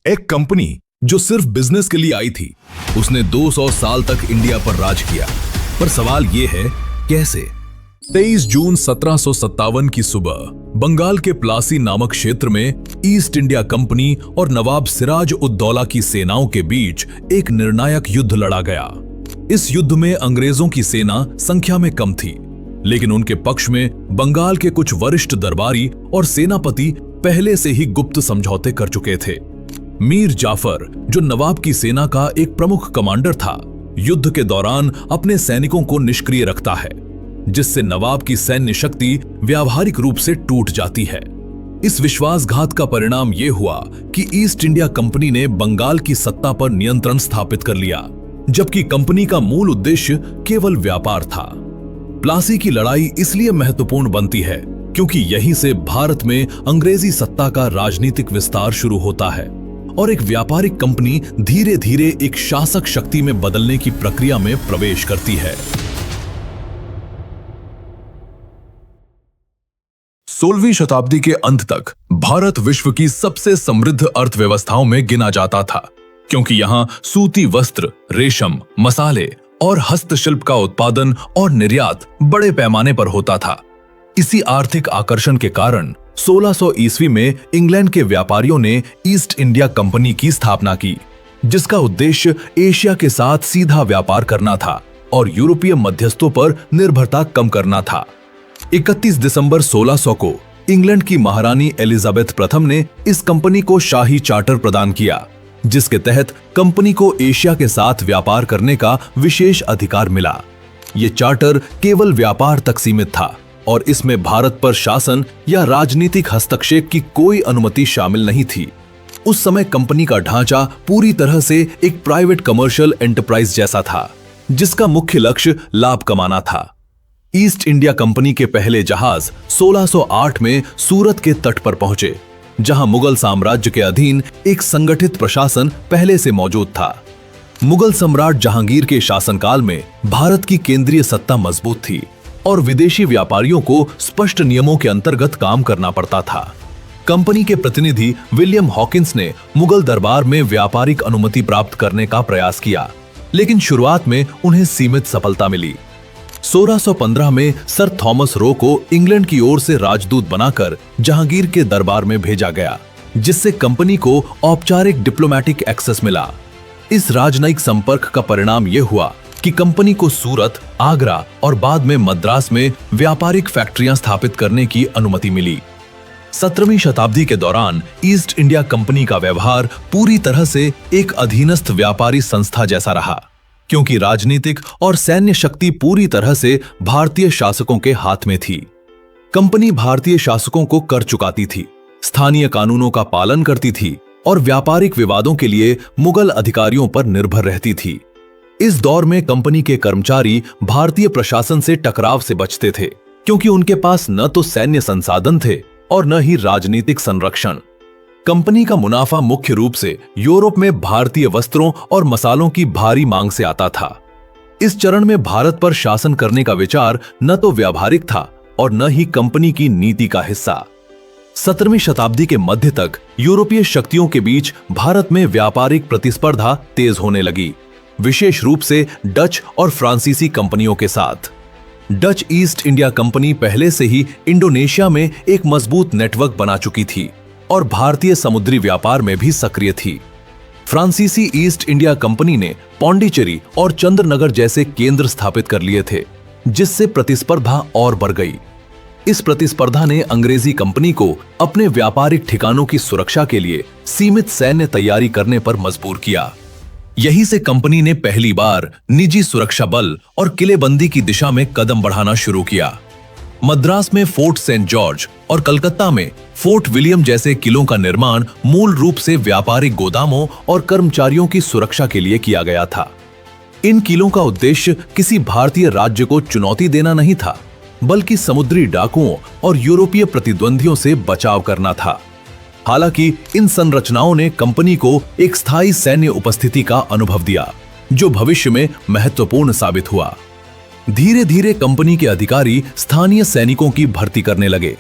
एक कंपनी जो सिर्फ बिजनेस के लिए आई थी, उसने 200 साल तक इंडिया पर राज किया। पर सवाल ये है, कैसे? 23 जून 1757 की सुबह बंगाल के प्लासी नामक क्षेत्र में ईस्ट इंडिया कंपनी और नवाब सिराज उद दौला की सेनाओं के बीच एक निर्णायक युद्ध लड़ा गया। इस युद्ध में अंग्रेजों की सेना संख्या में कम थी, लेकिन उनके पक्ष में बंगाल के कुछ वरिष्ठ दरबारी और सेनापति पहले से ही गुप्त समझौते कर चुके थे। मीर जाफर, जो नवाब की सेना का एक प्रमुख कमांडर था, युद्ध के दौरान अपने सैनिकों को निष्क्रिय रखता है, जिससे नवाब की सैन्य शक्ति व्यावहारिक रूप से टूट जाती है। इस विश्वासघात का परिणाम यह हुआ कि ईस्ट इंडिया कंपनी ने बंगाल की सत्ता पर नियंत्रण स्थापित कर लिया, जबकि कंपनी का मूल उद्देश्य केवल व्यापार था। प्लासी की लड़ाई इसलिए महत्वपूर्ण बनती है क्योंकि यहीं से भारत में अंग्रेजी सत्ता का राजनीतिक विस्तार शुरू होता है और एक व्यापारिक कंपनी धीरे धीरे एक शासक शक्ति में बदलने की प्रक्रिया में प्रवेश करती है। 16वीं शताब्दी के अंत तक भारत विश्व की सबसे समृद्ध अर्थव्यवस्थाओं में गिना जाता था, क्योंकि यहां सूती वस्त्र, रेशम, मसाले और हस्तशिल्प का उत्पादन और निर्यात बड़े पैमाने पर होता था। इसी आर्थिक आकर्षण के कारण 1600 ईस्वी में इंग्लैंड के व्यापारियों ने ईस्ट इंडिया कंपनी की स्थापना की, जिसका उद्देश्य एशिया के साथ सीधा व्यापार करना था और यूरोपीय मध्यस्थों पर निर्भरता कम करना था। 31 दिसंबर 1600 को इंग्लैंड की महारानी एलिजाबेथ प्रथम ने इस कंपनी को शाही चार्टर प्रदान किया, जिसके तहत कंपनी को एशिया के साथ व्यापार करने का विशेष अधिकार मिला। ये चार्टर केवल व्यापार तक सीमित था और इसमें भारत पर शासन या राजनीतिक हस्तक्षेप की कोई अनुमति शामिल नहीं थी। उस समय कंपनी का ढांचा पूरी तरह से एक प्राइवेट कमर्शियल एंटरप्राइज जैसा था, जिसका मुख्य लक्ष्य लाभ कमाना था। ईस्ट इंडिया कंपनी के पहले जहाज 1608 में सूरत के तट पर पहुंचे, जहां मुगल साम्राज्य के अधीन एक संगठित प्रशासन पहले से मौजूद था। मुगल सम्राट जहांगीर के शासनकाल में भारत की केंद्रीय सत्ता मजबूत थी और विदेशी व्यापारियों को स्पष्ट नियमों के अंतर्गत काम करना पड़ता था। कंपनी के प्रतिनिधि विलियम हॉकिंस ने मुगल दरबार में व्यापारिक अनुमति प्राप्त करने का प्रयास किया, लेकिन शुरुआत में उन्हें सीमित सफलता मिली। 1615 में सर थॉमस रो को इंग्लैंड की ओर से राजदूत बनाकर जहांगीर के दरबार में भेजा गया, जिससे कंपनी को औपचारिक डिप्लोमैटिक एक्सेस मिला। इस राजनयिक संपर्क का परिणाम यह हुआ कि कंपनी को सूरत, आगरा और बाद में मद्रास में व्यापारिक फैक्ट्रियां स्थापित करने की अनुमति मिली। 17वीं शताब्दी के दौरान ईस्ट इंडिया कंपनी का व्यवहार पूरी तरह से एक अधीनस्थ व्यापारी संस्था जैसा रहा, क्योंकि राजनीतिक और सैन्य शक्ति पूरी तरह से भारतीय शासकों के हाथ में थी। कंपनी भारतीय शासकों को कर चुकाती थी, स्थानीय कानूनों का पालन करती थी और व्यापारिक विवादों के लिए मुगल अधिकारियों पर निर्भर रहती थी। इस दौर में कंपनी के कर्मचारी भारतीय प्रशासन से टकराव से बचते थे, क्योंकि उनके पास न तो सैन्य संसाधन थे और न ही राजनीतिक संरक्षण। कंपनी का मुनाफा मुख्य रूप से यूरोप में भारतीय वस्त्रों और मसालों की भारी मांग से आता था। इस चरण में भारत पर शासन करने का विचार न तो व्यावहारिक था और न ही कंपनी की नीति का हिस्सा। 17वीं शताब्दी के मध्य तक यूरोपीय शक्तियों के बीच भारत में व्यापारिक प्रतिस्पर्धा तेज होने लगी, विशेष रूप से डच और फ्रांसीसी कंपनियों के साथ। डच ईस्ट इंडिया कंपनी पहले से ही इंडोनेशिया में एक मजबूत नेटवर्क बना चुकी थी और भारतीय समुद्री व्यापार में भी सक्रिय थी। फ्रांसीसी ईस्ट इंडिया कंपनी ने पौंडीचेरी और चंद्रनगर जैसे केंद्र स्थापित कर लिए थे, जिससे प्रतिस्पर्धा और बढ़ गई। इस प्रतिस्पर्धा ने अंग्रेजी कंपनी को अपने व्यापारिक ठिकानों की सुरक्षा के लिए सीमित सैन्य तैयारी करने पर मजबूर किया। यहीं से कंपनी ने पहली बार निजी सुरक्षा बल और किलेबंदी की दिशा में कदम बढ़ाना शुरू किया। मद्रास में फोर्ट सेंट जॉर्ज और कलकत्ता में फोर्ट विलियम जैसे किलों का निर्माण मूल रूप से व्यापारिक गोदामों और कर्मचारियों की सुरक्षा के लिए किया गया था। इन किलों का उद्देश्य किसी भारतीय राज्य को चुनौती देना नहीं था, बल्कि समुद्री डाकुओं और यूरोपीय प्रतिद्वंदियों से बचाव करना था। हालांकि इन संरचनाओं ने कंपनी को एक स्थायी सैन्य उपस्थिति का अनुभव दिया, जो भविष्य में महत्वपूर्ण साबित हुआ। धीरे धीरे कंपनी के अधिकारी स्थानीय सैनिकों की भर्ती करने लगे।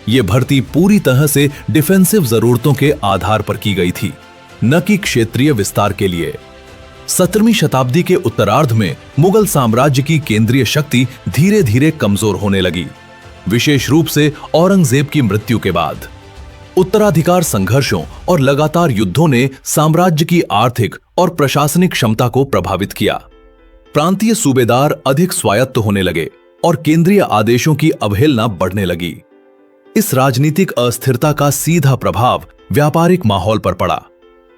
ये भर्ती पूरी तरह से डिफेंसिव जरूरतों के आधार पर की गई थी। न कि क्षेत्रीय विस्तार के लिए। 17वीं शताब्दी के उत्तरार्ध में मुगल साम्राज्य की केंद्रीय शक्ति धीरे धीरे कमजोर होने लगी, विशेष रूप से औरंगजेब की मृत्यु के बाद। उत्तराधिकार संघर्षों और लगातार युद्धों ने साम्राज्य की आर्थिक और प्रशासनिक क्षमता को प्रभावित किया। प्रांतीय सूबेदार अधिक स्वायत्त होने लगे और केंद्रीय आदेशों की अवहेलना बढ़ने लगी। इस राजनीतिक अस्थिरता का सीधा प्रभाव व्यापारिक माहौल पर पड़ा,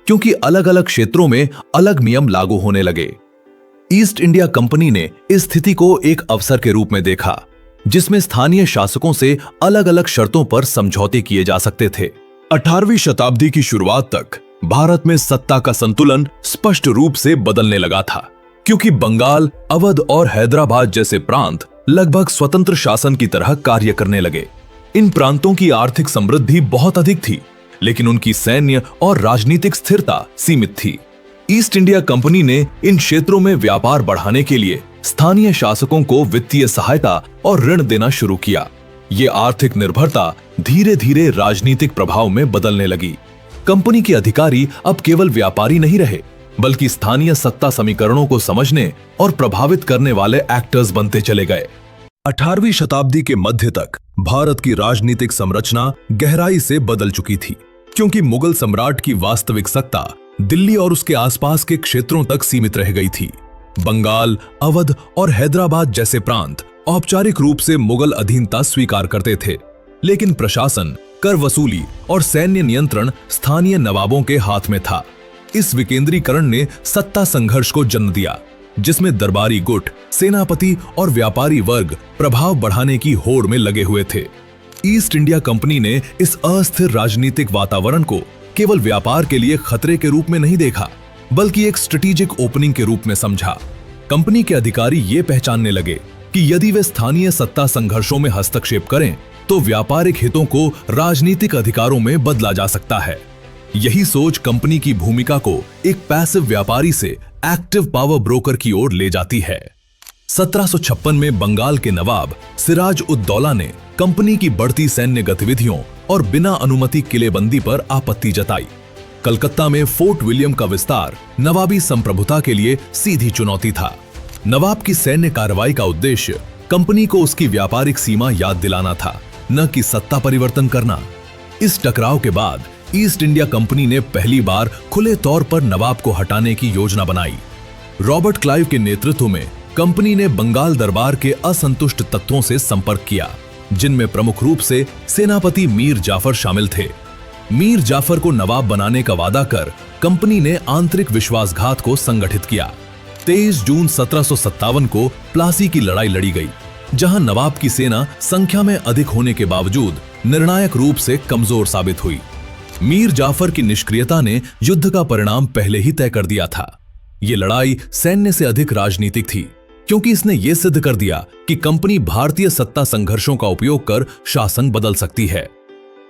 क्योंकि अलग अलग क्षेत्रों में अलग नियम लागू होने लगे। ईस्ट इंडिया कंपनी ने इस स्थिति को एक अवसर के रूप में देखा, जिसमें स्थानीय शासकों से अलग अलग शर्तों पर समझौते किए जा सकते थे। 18वीं शताब्दी की शुरुआत तक भारत में सत्ता का संतुलन स्पष्ट रूप से बदलने लगा था, क्योंकि बंगाल, अवध और हैदराबाद जैसे प्रांत लगभग स्वतंत्र शासन की तरह कार्य करने लगे। इन प्रांतों की आर्थिक समृद्धि बहुत अधिक थी, लेकिन उनकी सैन्य और राजनीतिक स्थिरता सीमित थी। ईस्ट इंडिया कंपनी ने इन क्षेत्रों में व्यापार बढ़ाने के लिए स्थानीय शासकों को वित्तीय सहायता और ऋण देना शुरू किया। ये आर्थिक निर्भरता धीरे धीरे राजनीतिक प्रभाव में बदलने लगी। कंपनी के अधिकारी अब केवल व्यापारी नहीं रहे, बल्कि स्थानीय सत्ता समीकरणों को समझने और प्रभावित करने वाले एक्टर्स बनते चले गए। 18वीं शताब्दी के मध्य तक भारत की राजनीतिक संरचना गहराई से बदल चुकी थी, क्योंकि मुगल सम्राट की वास्तविक सत्ता दिल्ली और उसके आसपास के क्षेत्रों तक सीमित रह गई थी। बंगाल, अवध और हैदराबाद जैसे प्रांत औपचारिक रूप से मुगल अधीनता स्वीकार करते थे, लेकिन प्रशासन, कर वसूली और सैन्य नियंत्रण स्थानीय नवाबों के हाथ में था। इस विकेंद्रीकरण ने सत्ता संघर्ष को जन्म दिया, जिसमें दरबारी गुट, सेनापति और व्यापारी वर्ग प्रभाव बढ़ाने की होड़ में लगे हुए थे। ईस्ट इंडिया कंपनी ने इस अस्थिर राजनीतिक वातावरण को केवल व्यापार के लिए खतरे के रूप में नहीं देखा, बल्कि एक स्ट्रेटेजिक ओपनिंग के रूप में समझा। कंपनी के अधिकारी ये पहचानने लगे कि यदि वे स्थानीय सत्ता संघर्षों में हस्तक्षेप करें, तो व्यापारिक हितों को राजनीतिक अधिकारों में बदला जा सकता है। यही सोच कंपनी की भूमिका को एक पैसिव व्यापारी से एक्टिव पावर ब्रोकर की ओर ले जाती है। 1756 में बंगाल के नवाब सिराज उद दौला ने कंपनी की बढ़ती सैन्य गतिविधियों और बिना अनुमति किलेबंदी पर आपत्ति जताई। कलकत्ता में फोर्ट विलियम का विस्तार नवाबी संप्रभुता के लिए सीधी चुनौती था। नवाब की सैन्य कार्रवाई का उद्देश्य कंपनी को उसकी व्यापारिक सीमा याद दिलाना था, न कि सत्ता परिवर्तन करना। इस टकराव के बाद ईस्ट इंडिया कंपनी ने पहली बार खुले तौर पर नवाब को हटाने की योजना बनाई। रॉबर्ट क्लाइव के नेतृत्व में कंपनी ने बंगाल दरबार के असंतुष्ट तत्वों से संपर्क किया, जिनमें प्रमुख रूप से सेनापति मीर जाफर शामिल थे। मीर जाफर को नवाब बनाने का वादा कर कंपनी ने आंतरिक विश्वासघात को संगठित किया। 23 जून 1757 को प्लासी की लड़ाई लड़ी गई, जहां नवाब की सेना संख्या में अधिक होने के बावजूद निर्णायक रूप से कमजोर साबित हुई। मीर जाफर की निष्क्रियता ने युद्ध का परिणाम पहले ही तय कर दिया था। ये लड़ाई सैन्य से अधिक राजनीतिक थी, क्योंकि इसने ये सिद्ध कर दिया कि कंपनी भारतीय सत्ता संघर्षों का उपयोग कर शासन बदल सकती है।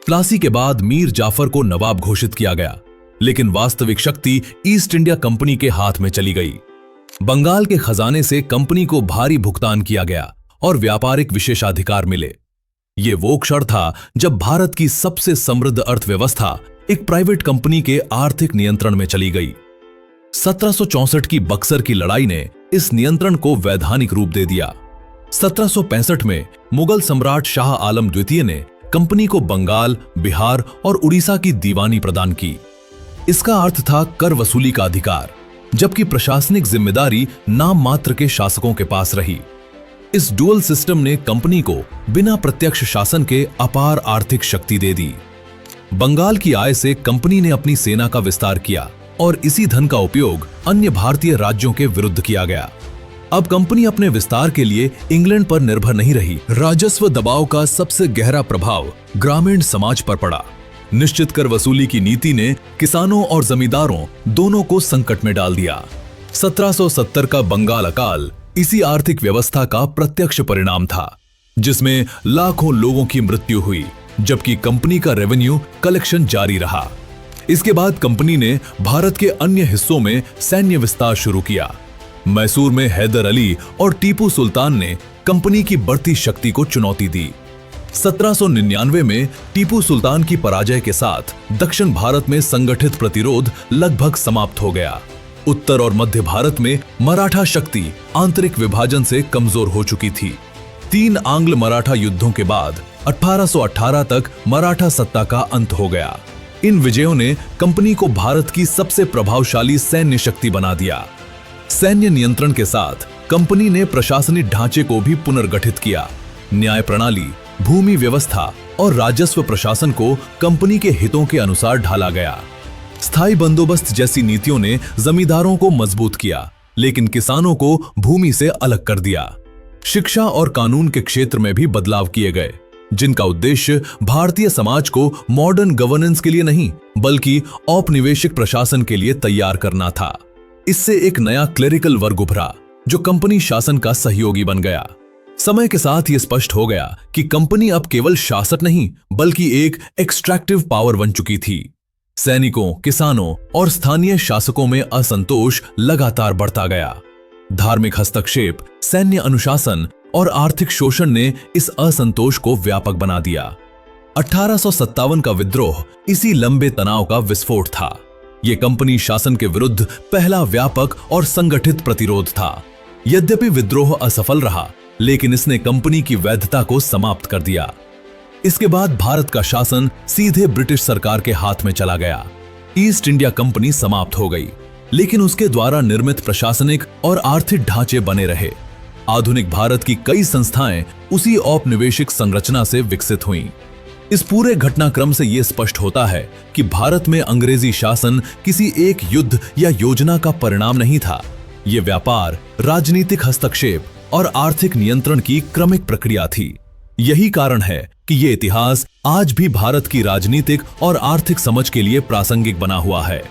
प्लासी के बाद मीर जाफर को नवाब घोषित किया गया, लेकिन वास्तविक शक्ति ईस्ट इंडिया कंपनी के हाथ में चली गई। बंगाल के खजाने से कंपनी को भारी भुगतान किया गया और व्यापारिक विशेषाधिकार मिले। ये वो क्षण था जब भारत की सबसे समृद्ध अर्थव्यवस्था एक प्राइवेट कंपनी के आर्थिक नियंत्रण में चली गई। 1764 की बक्सर की लड़ाई ने इस नियंत्रण को वैधानिक रूप दे दिया। 1765 में मुगल सम्राट शाह आलम द्वितीय ने कंपनी को बंगाल, बिहार और उड़ीसा की दीवानी प्रदान की। इसका अर्थ था कर वसूली का अधिकार, जबकि प्रशासनिक जिम्मेदारी नाम मात्र के शासकों के पास रही। इस डुअल सिस्टम ने कंपनी को बिना प्रत्यक्ष शासन के अपार आर्थिक शक्ति दे दी। बंगाल की आय से कंपनी ने अपनी सेना का विस्तार किया और इसी धन का उपयोग अन्य भारतीय राज्यों के विरुद्ध किया गया। अब कंपनी अपने विस्तार के लिए इंग्लैंड पर निर्भर नहीं रही। राजस्व दबाव का सबसे गहरा प्रभाव ग्रामीण समाज पर पड़ा। निश्चित कर वसूली की नीति ने किसानों और जमींदारों दोनों को संकट में डाल दिया। 1770 का बंगाल अकाल इसी आर्थिक व्यवस्था का प्रत्यक्ष परिणाम था, जिसमें लाखों लोगों की मृत्यु हुई, जबकि कंपनी का रेवेन्यू कलेक्शन जारी रहा। इसके बाद कंपनी ने भारत के अन्य हिस्सों में सैन्य विस्तार शुरू किया। मैसूर में हैदर अली और टीपू सुल्तान ने कंपनी की बढ़ती शक्ति को चुनौती दी। 1799 में टीपू सुल्तान की पराजय के साथ दक्षिण भारत में संगठित प्रतिरोध लगभग समाप्त हो गया। उत्तर और मध्य भारत में मराठा शक्ति आंतरिक विभाजन से कमजोर हो चुकी थी। 3 आंग्ल मराठा युद्धों के बाद 1818 तक मराठा सत्ता का अंत हो गया। इन विजयों ने कंपनी को भारत की सबसे प्रभावशाली सैन्य शक्ति बना दिया। सैन्य नियंत्रण के साथ कंपनी ने प्रशासनिक ढांचे को भी पुनर्गठित किया। न्याय प्रणाली, भूमि व्यवस्था और राजस्व प्रशासन को कंपनी के हितों के अनुसार ढाला गया। स्थायी बंदोबस्त जैसी नीतियों ने जमींदारों को मजबूत किया, लेकिन किसानों को भूमि से अलग कर दिया। शिक्षा और कानून के क्षेत्र में भी बदलाव किए गए, जिनका उद्देश्य भारतीय समाज को मॉडर्न गवर्नेंस के लिए नहीं, बल्कि औपनिवेशिक प्रशासन के लिए तैयार करना था। इससे एक नया क्लेरिकल वर्ग उभरा, जो कंपनी शासन का सहयोगी बन गया। समय के साथ यह स्पष्ट हो गया कि कंपनी अब केवल शासक नहीं, बल्कि एक एक्सट्रैक्टिव पावर बन चुकी थी। सैनिकों, किसानों और स्थानीय शासकों में असंतोष लगातार बढ़ता गया। धार्मिक हस्तक्षेप, सैन्य अनुशासन और आर्थिक शोषण ने इस असंतोष को व्यापक बना दिया। 1857 का विद्रोह इसी लंबे तनाव का विस्फोट था। यह कंपनी शासन के विरुद्ध पहला व्यापक और संगठित प्रतिरोध था। यद्यपि विद्रोह असफल रहा, लेकिन इसने कंपनी की वैधता को समाप्त कर दिया। इसके बाद भारत का शासन सीधे ब्रिटिश सरकार के हाथ में चला गया। ईस्ट इंडिया कंपनी समाप्त हो गई, लेकिन उसके द्वारा निर्मित प्रशासनिक और आर्थिक ढांचे बने रहे। आधुनिक भारत की कई संस्थाएं उसी औपनिवेशिक संरचना से विकसित हुईं। इस पूरे घटनाक्रम से यह स्पष्ट होता है कि भारत में अंग्रेजी शासन किसी एक युद्ध या योजना का परिणाम नहीं था। यह व्यापार, राजनीतिक हस्तक्षेप और आर्थिक नियंत्रण की क्रमिक प्रक्रिया थी। यही कारण है कि यह इतिहास आज भी भारत की राजनीतिक और आर्थिक समझ के लिए प्रासंगिक बना हुआ है।